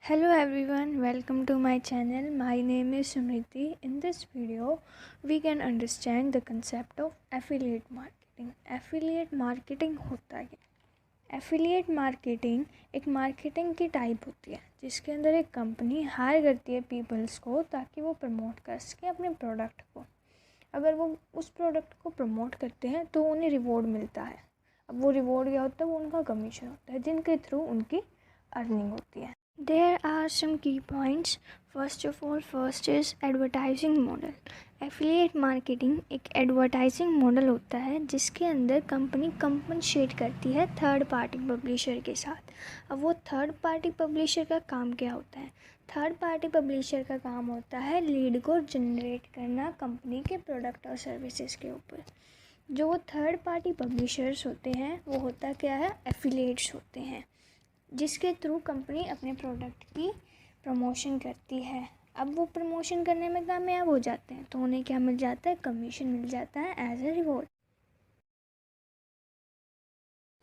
Hello everyone, welcome to my channel. My name is Smriti. In this video, we can understand the concept of affiliate marketing. Affiliate marketing होता है। Affiliate marketing एक marketing की type होती है जिसके अंदर एक कंपनी हायर करती है पीपल्स को ताकि वो प्रमोट कर सके अपने प्रोडक्ट को। अगर वो उस प्रोडक्ट को प्रमोट करते हैं तो उन्हें रिवॉर्ड मिलता है। अब वो रिवॉर्ड क्या होता है? वो उनका कमीशन होता है जिनके थ्रू उनकी अर्निंग होती है। There are some key points. First of all, first is advertising model. Affiliate marketing एक एडवर्टाइजिंग मॉडल होता है जिसके अंदर कंपनी कंपनसेट करती है थर्ड पार्टी पब्लिशर के साथ। अब वो थर्ड पार्टी पब्लिशर का काम क्या होता है? थर्ड पार्टी पब्लिशर का काम होता है लीड को जनरेट करना कंपनी के प्रोडक्ट और सर्विसेज के ऊपर। जो वो थर्ड पार्टी पब्लिशर्स होते हैं वो होता क्या है? एफिलिएट्स होते हैं जिसके थ्रू कंपनी अपने प्रोडक्ट की प्रमोशन करती है। अब वो प्रमोशन करने में कामयाब हो जाते हैं तो उन्हें क्या मिल जाता है? कमीशन मिल जाता है as a reward.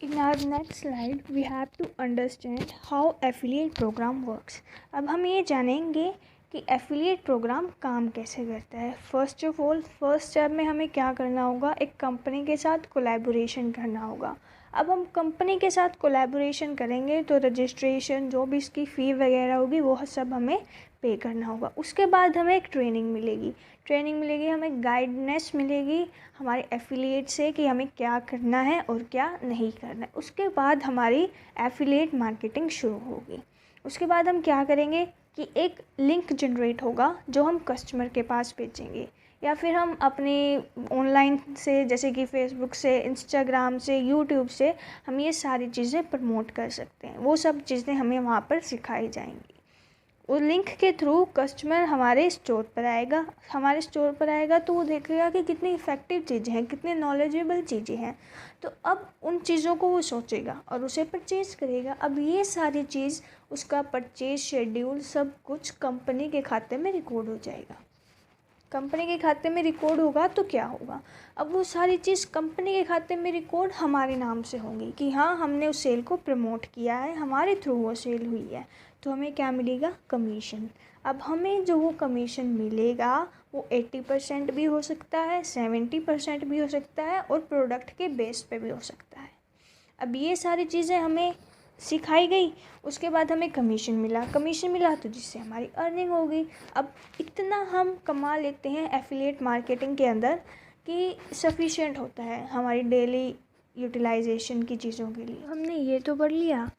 In our next slide, we have to understand how affiliate program works. अब हम ये जानेंगे कि एफिलिएट प्रोग्राम काम कैसे करता है। First of all, first step में हमें क्या करना होगा? एक कंपनी के साथ कोलैबोरेशन करना होगा। अब हम कंपनी के साथ कोलैबोरेशन करेंगे तो रजिस्ट्रेशन जो भी इसकी फ़ी वगैरह होगी वो सब हमें पे करना होगा। उसके बाद हमें एक ट्रेनिंग मिलेगी, हमें गाइडेंस मिलेगी हमारे एफिलिएट से कि हमें क्या करना है और क्या नहीं करना है। उसके बाद हमारी एफिलिएट मार्केटिंग शुरू होगी। उसके बाद हम क्या करेंगे कि एक लिंक जनरेट होगा जो हम कस्टमर के पास भेजेंगे या फिर हम अपने ऑनलाइन से जैसे कि फेसबुक से, इंस्टाग्राम से, यूट्यूब से हम ये सारी चीज़ें प्रमोट कर सकते हैं। वो सब चीज़ें हमें वहाँ पर सिखाई जाएंगी। उस लिंक के थ्रू कस्टमर हमारे स्टोर पर आएगा तो वो देखेगा कि कितनी इफ़ेक्टिव चीज़ें हैं, कितनी नॉलेजेबल चीज़ें हैं। तो अब उन चीज़ों को वो सोचेगा और उसे परचेज़ करेगा। अब ये सारी चीज़, उसका परचेज शेड्यूल, सब कुछ कंपनी के खाते में रिकॉर्ड हो जाएगा। कंपनी के खाते में रिकॉर्ड होगा तो क्या होगा? अब वो सारी चीज़ कंपनी के खाते में रिकॉर्ड हमारे नाम से होंगी कि हाँ, हमने उस सेल को प्रमोट किया है, हमारे थ्रू वो सेल हुई है, तो हमें क्या मिलेगा? कमीशन। अब हमें जो वो कमीशन मिलेगा वो 80% भी हो सकता है, 70% भी हो सकता है और प्रोडक्ट के बेस पे भी हो सकता है। अब ये सारी चीज़ें हमें सिखाई गई। उसके बाद हमें कमीशन मिला तो जिससे हमारी अर्निंग हो गई। अब इतना हम कमा लेते हैं एफिलिएट मार्केटिंग के अंदर कि सफिशिएंट होता है हमारी डेली यूटिलाइजेशन की चीज़ों के लिए। हमने ये तो पढ़ लिया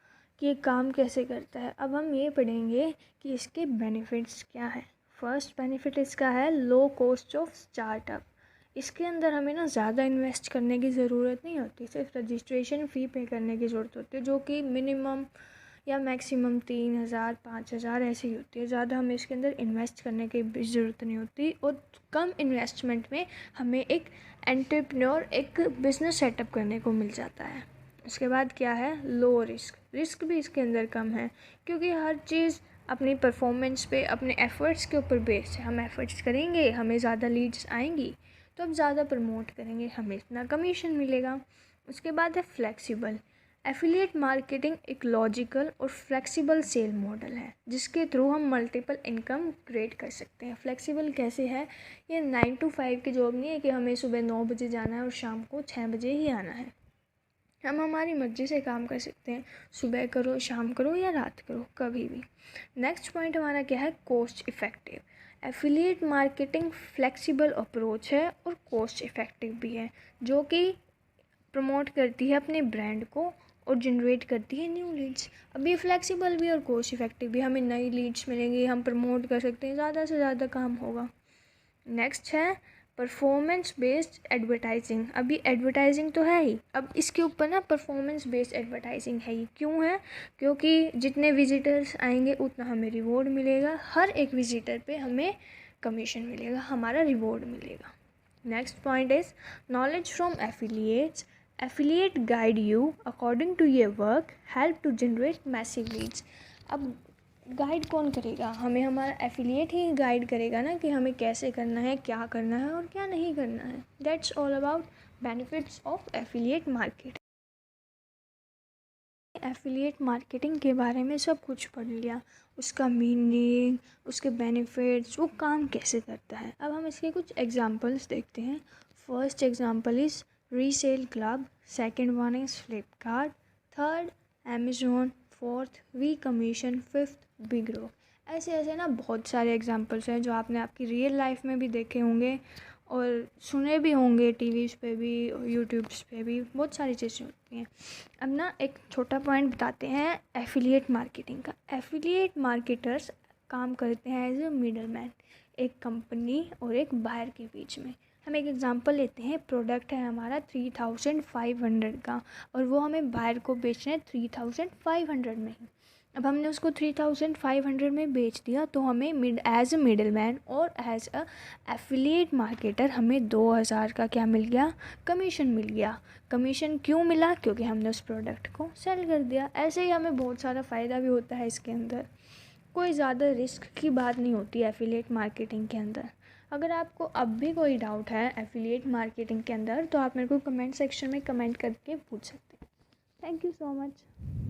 कि ये काम कैसे करता है। अब हम ये पढ़ेंगे कि इसके बेनिफिट्स क्या है। फर्स्ट बेनिफिट इसका है लो कॉस्ट ऑफ स्टार्टअप। इसके अंदर हमें ना ज़्यादा इन्वेस्ट करने की ज़रूरत नहीं होती, सिर्फ रजिस्ट्रेशन फ़ी पे करने की ज़रूरत होती है जो कि मिनिमम या मैक्सिमम 3,000 5,000 ऐसे ही होती है। ज़्यादा हमें इसके अंदर इन्वेस्ट करने की भी ज़रूरत नहीं होती और कम इन्वेस्टमेंट में हमें एक एंटरप्रेन्योर, एक बिज़नेस सेटअप करने को मिल जाता है। उसके बाद क्या है? लो रिस्क भी इसके अंदर कम है क्योंकि हर चीज़ अपनी परफॉर्मेंस पे, अपने एफ़र्ट्स के ऊपर बेस्ड है। हम एफ़र्ट्स करेंगे, हमें ज़्यादा लीड्स आएंगी तो हम ज़्यादा प्रमोट करेंगे, हमें इतना कमीशन मिलेगा। उसके बाद है फ्लेक्सिबल। एफिलिएट मार्केटिंग एक लॉजिकल और फ्लेक्सिबल सेल मॉडल है जिसके थ्रू हम मल्टीपल इनकम क्रिएट कर सकते हैं। फ्लेक्सिबल कैसे है? ये 9 to 5 की जॉब नहीं है कि हमें सुबह 9 बजे जाना है और शाम को 6 बजे ही आना है। हम हमारी मर्ज़ी से काम कर सकते हैं, सुबह करो, शाम करो या रात करो, कभी भी। नेक्स्ट पॉइंट हमारा क्या है? Cost effective. Affiliate marketing flexible approach है और कॉस्ट इफ़ेक्टिव भी है जो कि प्रमोट करती है अपने ब्रांड को और जनरेट करती है न्यू लीड्स। अब ये फ्लेक्सिबल भी और कॉस्ट इफ़ेक्टिव भी, हमें नई लीड्स मिलेंगी, हम प्रमोट कर सकते हैं, ज़्यादा से ज़्यादा काम होगा। नेक्स्ट है परफॉर्मेंस बेस्ड एडवर्टाइजिंग। अभी एडवर्टाइजिंग तो है ही, अब इसके ऊपर ना परफॉर्मेंस बेस्ड एडवर्टाइजिंग है ही। क्यों है? क्योंकि जितने विजिटर्स आएंगे उतना हमें रिवॉर्ड मिलेगा, हर एक विजिटर पे हमें कमीशन मिलेगा, हमारा रिवॉर्ड मिलेगा। Next point is knowledge from affiliates. Affiliate guide you according to your work, help to generate massive leads. अब गाइड कौन करेगा? हमें हमारा एफिलिएट ही गाइड करेगा ना कि हमें कैसे करना है, क्या करना है और क्या नहीं करना है। That's all about benefits of affiliate market. Affiliate marketing के बारे में सब कुछ पढ़ लिया, उसका मीनिंग, उसके बेनिफिट्स, वो काम कैसे करता है। अब हम इसके कुछ एग्जांपल्स देखते हैं। First example is resell club, second one is Flipkart, third Amazon, fourth V commission, fifth BigRock. ऐसे ऐसे ना बहुत सारे एग्जांपल्स हैं जो आपने आपकी रियल लाइफ में भी देखे होंगे और सुने भी होंगे, टीवीज़ पे भी, यूट्यूब्स पे भी, बहुत सारी चीज़ें होती हैं। अब ना एक छोटा पॉइंट बताते हैं एफिलिएट मार्केटिंग का। एफिलिएट मार्केटर्स काम करते हैं एज ए मिडल मैन, एक कंपनी और एक बायर के बीच में। हम एक एग्जांपल लेते हैं, प्रोडक्ट है हमारा 3500 का और वो हमें बायर को बेचना है 3500 में ही। अब हमने उसको 3500 में बेच दिया तो हमें एज अ मिडल मैन और एज अ एफिलिएट मार्केटर हमें 2000 का क्या मिल गया, कमीशन मिल गया। कमीशन क्यों मिला? क्योंकि हमने उस प्रोडक्ट को सेल कर दिया। ऐसे ही हमें बहुत सारा फ़ायदा भी होता है इसके अंदर। कोई ज़्यादा रिस्क की बात नहीं होती एफिलिएट मार्केटिंग के अंदर। अगर आपको अब भी कोई डाउट है एफिलिएट मार्केटिंग के अंदर तो आप मेरे को कमेंट सेक्शन में कमेंट करके पूछ सकते हैं। Thank you so much.